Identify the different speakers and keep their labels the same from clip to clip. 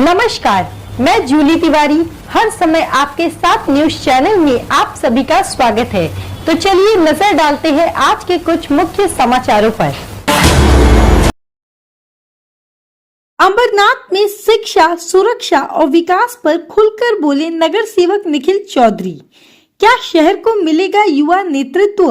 Speaker 1: नमस्कार, मैं जूली तिवारी हर समय आपके साथ न्यूज चैनल में आप सभी का स्वागत है। तो चलिए नजर डालते हैं आज के कुछ मुख्य समाचारों पर।
Speaker 2: अंबरनाथ में शिक्षा, सुरक्षा और विकास पर खुलकर बोले नगर सेवक निखिल चौधरी। क्या शहर को मिलेगा युवा नेतृत्व?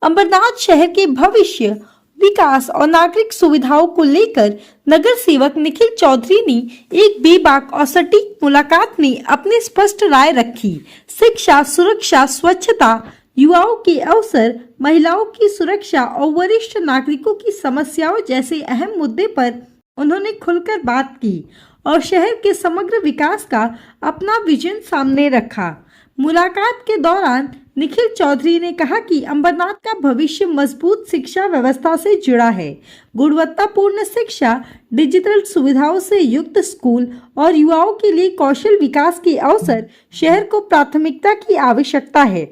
Speaker 2: अंबरनाथ शहर के भविष्य, विकास और नागरिक सुविधाओं को लेकर नगर सेवक निखिल चौधरी ने एक बेबाक और सटीक मुलाकात में अपनी स्पष्ट राय रखी। शिक्षा, सुरक्षा, स्वच्छता, युवाओं के अवसर, महिलाओं की सुरक्षा और वरिष्ठ नागरिकों की समस्याओं जैसे अहम मुद्दे पर उन्होंने खुलकर बात की और शहर के समग्र विकास का अपना विजन सामने रखा। मुलाकात के दौरान निखिल चौधरी ने कहा कि अंबरनाथ का भविष्य मजबूत शिक्षा व्यवस्था से जुड़ा है। गुणवत्तापूर्ण शिक्षा, डिजिटल सुविधाओं से युक्त स्कूल और युवाओं के लिए कौशल विकास के अवसर शहर को प्राथमिकता की आवश्यकता है।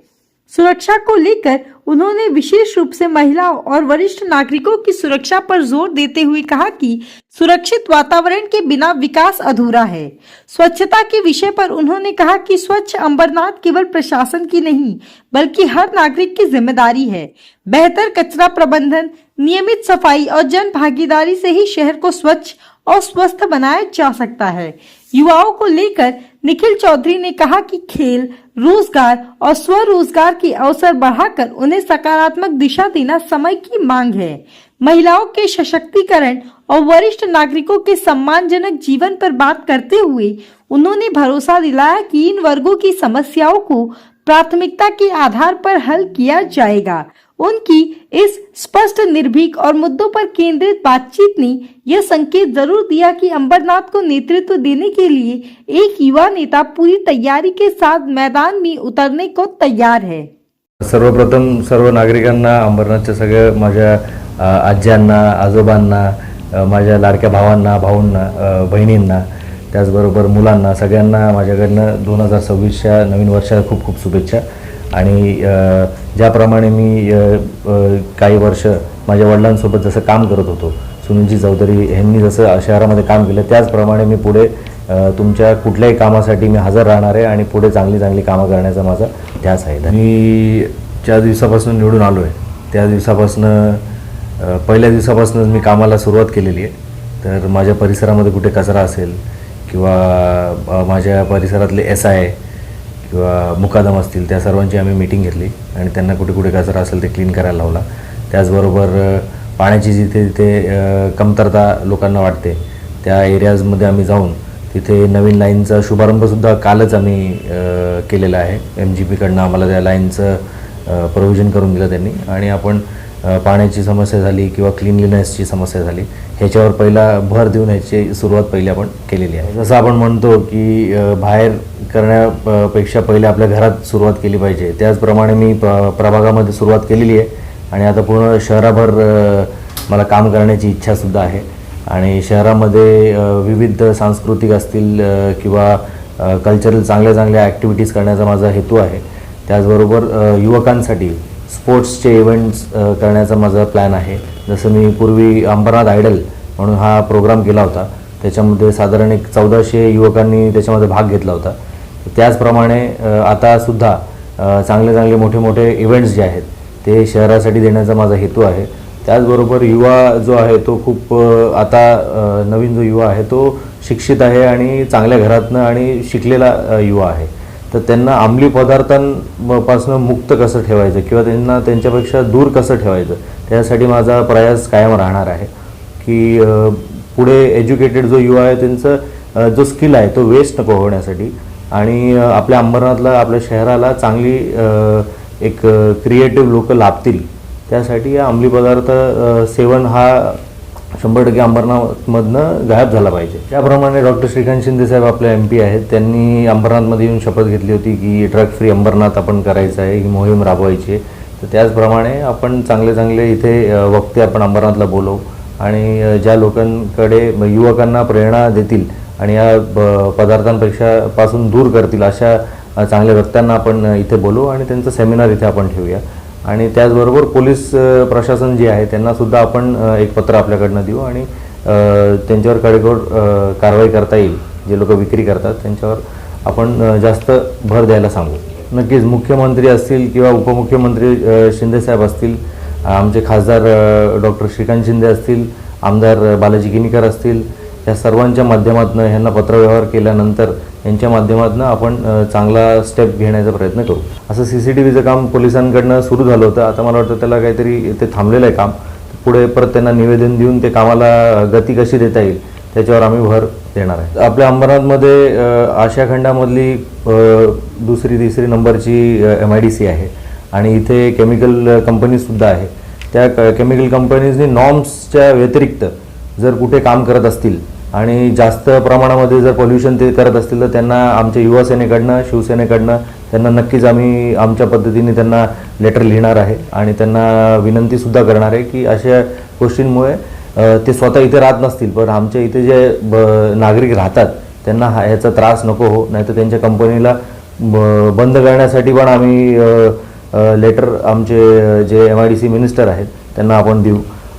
Speaker 2: सुरक्षा को लेकर उन्होंने विशेष रूप से महिलाओं और वरिष्ठ नागरिकों की सुरक्षा पर जोर देते हुए कहा कि सुरक्षित वातावरण के बिना विकास अधूरा है। स्वच्छता के विषय पर उन्होंने कहा कि स्वच्छ अंबरनाथ केवल प्रशासन की नहीं बल्कि हर नागरिक की जिम्मेदारी है। बेहतर कचरा प्रबंधन, नियमित सफाई और जन भागीदारी से ही शहर को स्वच्छ और स्वस्थ बनाया जा सकता है। युवाओं को लेकर निखिल चौधरी ने कहा कि खेल, रोजगार और स्वरोजगार के अवसर बढ़ाकर उन्हें सकारात्मक दिशा देना समय की मांग है। महिलाओं के सशक्तिकरण और वरिष्ठ नागरिकों के सम्मानजनक जीवन पर बात करते हुए उन्होंने भरोसा दिलाया कि इन वर्गों की समस्याओं को प्राथमिकता के आधार पर हल किया जाएगा। उनकी इस स्पष्ट, निर्भीक और मुद्दों पर केंद्रित बातचीत ने यह संकेत जरूर दिया कि अंबरनाथ को नेतृत्व देने के लिए एक युवा नेता पूरी तैयारी के साथ मैदान में उतरने को तैयार है।
Speaker 3: सर्वप्रथम सर्व नागरिकांना, अंबरनाथच्या सगळ्या माझ्या आज्यांना, आजोबांना, माझ्या लाडक्या भावांना, भाऊंना, बहिणींना, त्याचबरोबर मुलांना, सगळ्यांना माझ्याकडनं 2026च्या नवीन वर्षाला खूप खूप शुभेच्छा। आणि ज्याप्रमाणे मी काही वर्ष माझ्या वडिलांसोबत जसं काम करत होतो, सुनीलजी चौधरी यांनी जसं शहरामध्ये काम केलं त्याचप्रमाणे मी पुढे तुमच्या कुठल्याही कामासाठी मी हजर राहणार आहे आणि पुढे चांगली चांगली कामं करण्याचा माझा ध्यास आहे। मी ज्या दिवसापासून निवडून आलो आहे त्या दिवसापासून पहिल्या दिवसापासूनच मी कामाला सुरुवात केलेली आहे। तर माझ्या परिसरामध्ये कुठे कचरा असेल किंवा माझ्या परिसरातले SI किंवा मुकादम असतील त्या सर्वांची आम्ही मीटिंग घेतली आणि त्यांना कुठे कुठे कचरा असेल ते क्लीन करायला लावला। त्याचबरोबर पाण्याची जिथे जिथे कमतरता लोकांना वाटते त्या एरियाजमध्ये आम्ही जाऊन तिथे नवीन लाईनचा शुभारंभसुद्धा कालच आम्ही केलेला आहे। MGPकडनं आम्हाला त्या लाईनचं प्रोव्हिजन करून दिलं त्यांनी आणि आपण पाण्याची समस्या झाली किंवा क्लीनलीनेसची समस्या झाली ह्याच्यावर पहिला भर देऊन ह्याची सुरुवात पहिली आपण केलेली आहे। जसं आपण म्हणतो की बाहेर करण्यापेक्षा पहिले आपल्या घरात सुरुवात केली पाहिजे, त्याचप्रमाणे मी प्रभागामध्ये सुरुवात केलेली आहे आणि आता पूर्ण शहराभर मला काम करण्याची इच्छासुद्धा आहे। आणि शहरामध्ये विविध सांस्कृतिक असतील किंवा कल्चरल चांगल्या चांगल्या ॲक्टिव्हिटीज करण्याचा माझा हेतू आहे। त्याचबरोबर युवकांसाठी स्पोर्ट्सचे इव्हेंट्स करण्याचा माझा प्लॅन आहे। जसं मी पूर्वी अंबरनाथ आयडल म्हणून हा प्रोग्राम केला होता, त्याच्यामध्ये साधारण 1400 युवकांनी त्याच्यामध्ये भाग घेतला होता। त्याचप्रमाणे आतासुद्धा चांगले चांगले मोठे मोठे इव्हेंट्स जे आहेत ते शहरासाठी देण्याचा माझा हेतू आहे। त्याचबरोबर युवा जो आहे तो खूप आता नवीन जो युवा आहे तो शिक्षित आहे आणि चांगल्या घरातनं आणि शिकलेला युवा आहे। तर त्यांना अंमली पदार्थांपासून मुक्त कसं ठेवायचं किंवा त्यांना त्यांच्यापेक्षा दूर कसं ठेवायचं त्यासाठी माझा प्रयास कायम राहणार आहे की पुढे एज्युकेटेड जो युवा आहे त्यांचं जो स्किल आहे तो वेस्ट नको होण्यासाठी आणि आपल्या अंबरनाथला, आपल्या शहराला चांगली एक क्रिएटिव्ह लोक लाभतील त्यासाठी या अंमली पदार्थ सेवन हा 100% अंबरनाथमधनं गायब झाला पाहिजे। त्याप्रमाणे डॉक्टर श्रीकांत शिंदे साहेब आपले MP आहेत, त्यांनी अंबरनाथमध्ये येऊन शपथ घेतली होती की ड्रग फ्री अंबरनाथ आपण करायचं आहे, ही मोहीम राबवायची आहे। तर त्याचप्रमाणे आपण चांगले चांगले इथे वक्ते आपण अंबरनाथला बोलवू आणि ज्या लोकांकडे युवकांना प्रेरणा देतील आणि या पदार्थांपेक्षा पासून दूर करतील अशा चांगल्या व्यक्तींना आपण इथे बोलवू आणि त्यांचं सेमिनार इथे आपण ठेवूया। आणि त्याचबरोबर पोलीस प्रशासन जे आहे त्यांनासुद्धा आपण एक पत्र आपल्याकडनं देऊ आणि त्यांच्यावर कडेकोट कारवाई करता येईल जे लोक विक्री करतात त्यांच्यावर आपण जास्त भर द्यायला सांगू. नक्कीच मुख्यमंत्री असतील किंवा उपमुख्यमंत्री शिंदेसाहेब असतील, आमचे खासदार डॉक्टर श्रीकांत शिंदे असतील, आमदार बालाजी किनीकर असतील, या सर्वांच्या माध्यमातून ह्यांना पत्रव्यवहार केल्यानंतर यांच्या माध्यमातून आपण चांगला स्टेप घेण्याचा प्रयत्न करू. असं CCTVचं काम पोलिसांकडनं सुरू झालं होतं. आता मला वाटतं त्याला काहीतरी ते थांबलेलं आहे काम. पुढे परत त्यांना निवेदन देऊन ते कामाला गती कशी देता येईल त्याच्यावर आम्ही भर देणार आहे. आपल्या अंबरनाथमध्ये आशिया खंडामधली दुसरी तिसरी नंबरची MIDC आहे आणि इथे केमिकल कंपनीसुद्धा आहे. त्या केमिकल कंपनीजनी नॉर्म्सच्या व्यतिरिक्त जर कुठे काम करत असतील आणि जास्त प्रमाणामध्ये जर पोल्युशन ते करत असतील तर त्यांना आमच्या युवासेनेकडनं शिवसेनेकडनं त्यांना नक्कीच आम्ही आमच्या पद्धतीने त्यांना लेटर लिहिणार आहे आणि त्यांना विनंतीसुद्धा करणार आहे की अशा गोष्टींमुळे ते स्वतः इथे राहत नसतील पण आमच्या इथे जे नागरिक राहतात त्यांना ह्याचा त्रास नको हो, नाहीतर त्यांच्या कंपनीला बंद करण्यासाठी पण आम्ही लेटर आमचे जे MIDC मिनिस्टर आहेत त्यांना आपण देऊ.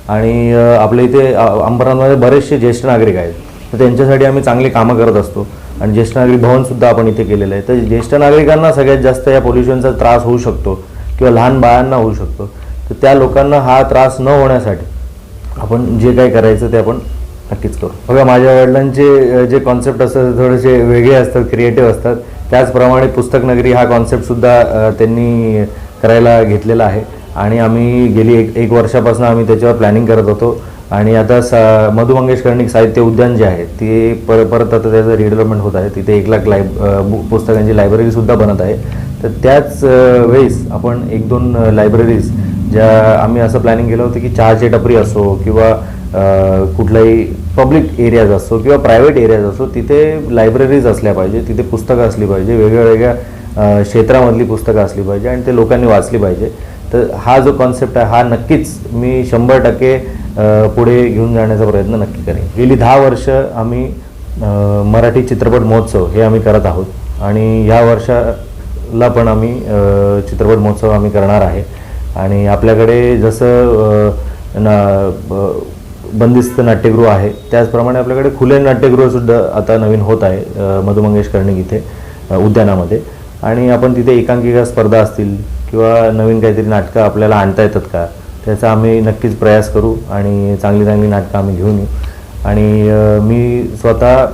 Speaker 3: आणि आपल्या इथे अंबरनाथमध्ये बरेचसे ज्येष्ठ नागरिक आहेत तर त्यांच्यासाठी आम्ही चांगली कामं करत असतो आणि ज्येष्ठ नागरिक भवनसुद्धा आपण इथे केलेलं आहे. तर ज्येष्ठ नागरिकांना सगळ्यात जास्त या पोल्युशनचा त्रास होऊ शकतो किंवा लहान बाळांना होऊ शकतो. तर त्या लोकांना हा त्रास न होण्यासाठी आपण जे काही करायचं ते आपण नक्कीच करू. बघा, माझ्या वडिलांचे जे कॉन्सेप्ट असतात थोडेसे वेगळे असतात, क्रिएटिव्ह असतात. त्याचप्रमाणे पुस्तक नगरी हा कॉन्सेप्टसुद्धा त्यांनी करायला घेतलेला आहे आणि आम्ही गेली एक वर्षापासून आम्ही त्याच्यावर प्लॅनिंग करत होतो. आणि आता मधु मंगेश कर्णिक साहित्य उद्यान जे आहे ते परत आता त्याचं रिडेव्हलपमेंट होत आहे. तिथे 1 लाख पुस्तकांची लायब्ररीसुद्धा बनत आहे. तर त्याच वेळेस आपण 1-2 लायब्ररीज ज्या आम्ही असं प्लॅनिंग केलं होतं की चहाची टपरी असो किंवा कुठलाही पब्लिक एरियाज असो किंवा प्रायव्हेट एरियाज असो तिथे लायब्ररीज असल्या पाहिजे, तिथे पुस्तकं असली पाहिजे, वेगळ्या क्षेत्रामधली पुस्तकं असली पाहिजे आणि ते लोकांनी वाचली पाहिजे. तर हा जो कॉन्सेप्ट आहे हा नक्कीच मी 100% पुढे घेऊन जाण्याचा प्रयत्न नक्की करेन. गेली 10 वर्ष आम्ही मराठी चित्रपट महोत्सव हे आम्ही करत आहोत आणि ह्या वर्षाला पण आम्ही चित्रपट महोत्सव आम्ही करणार आहे. आणि आपल्याकडे जसं बंदिस्त नाट्यगृह आहे त्याचप्रमाणे आपल्याकडे खुले नाट्यगृहसुद्धा आता नवीन होत आहे मधु मंगेश कर्णिक इथे उद्यानामध्ये. आणि आपण तिथे एकांकिका स्पर्धा असतील किंवा नवीन काहीतरी नाटकं आपल्याला आणता येतात का त्याचा आम्ही नक्कीच प्रयास करू आणि चांगली नाटकं आम्ही घेऊन येऊ. आणि मी स्वतः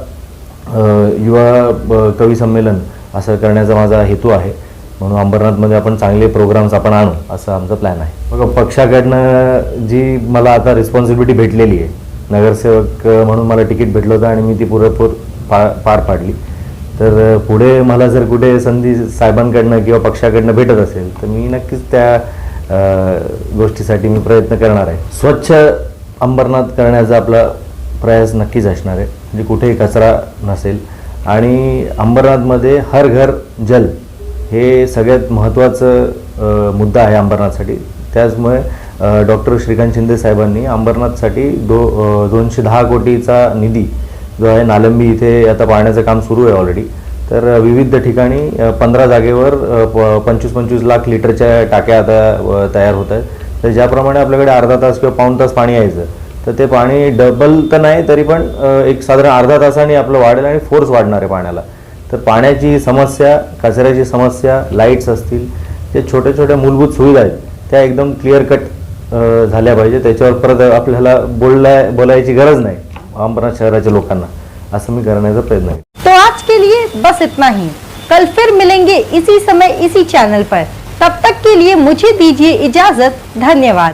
Speaker 3: युवा कवी संमेलन असं करण्याचा माझा हेतू आहे. म्हणून अंबरनाथमध्ये आपण चांगले प्रोग्राम्स आपण आणू असं आमचा प्लॅन आहे. बघा, पक्षाकडनं जी मला आता रिस्पॉन्सिबिलिटी भेटलेली आहे, नगरसेवक म्हणून मला तिकीट भेटलं होतं आणि मी ती पुरेपूर पार पाडली. तर पुढे मला जर कुठे संधी साहेबांकडनं किंवा पक्षाकडनं भेटत असेल तर मी नक्कीच त्या गोष्टीसाठी मी प्रयत्न करणार आहे. स्वच्छ अंबरनाथ करण्याचा आपला प्रयास नक्कीच असणार आहे, म्हणजे कुठेही कचरा नसेल. आणि अंबरनाथमध्ये हर घर जल हे सगळ्यात महत्त्वाचं मुद्दा आहे अंबरनाथसाठी. त्याचमुळे डॉक्टर श्रीकांत शिंदे साहेबांनी अंबरनाथसाठी 210 कोटीचा निधी जो आहे नालंबी इथे आता पाण्याचं काम सुरू आहे ऑलरेडी. तर विविध ठिकाणी 15 जागेवर 25-25 लाख लिटरच्या टाक्या आता तयार होत आहेत. तर ज्याप्रमाणे आपल्याकडे अर्धा तास किंवा पाऊण तास पाणी यायचं तर ते पाणी डबल तर नाही तरी पण एक साधारण अर्धा तासाने आपलं वाढेल आणि फोर्स वाढणार आहे पाण्याला. तर पाण्याची समस्या, कचऱ्याची समस्या, लाईट्स असतील, ते छोट्या मूलभूत सुविधा आहेत त्या एकदम क्लिअर कट झाल्या पाहिजे. त्याच्यावर परत आपल्याला बोलायची गरज नाही अंबरनाथ शहराच्या लोकांना, असं मी करण्याचा प्रयत्न आहे.
Speaker 1: तो आज के लिए बस इतना ही. कल फिर मिलेंगे इसी समय इसी चैनल पर. तब तक के लिए मुझे दीजिए इजाजत. धन्यवाद.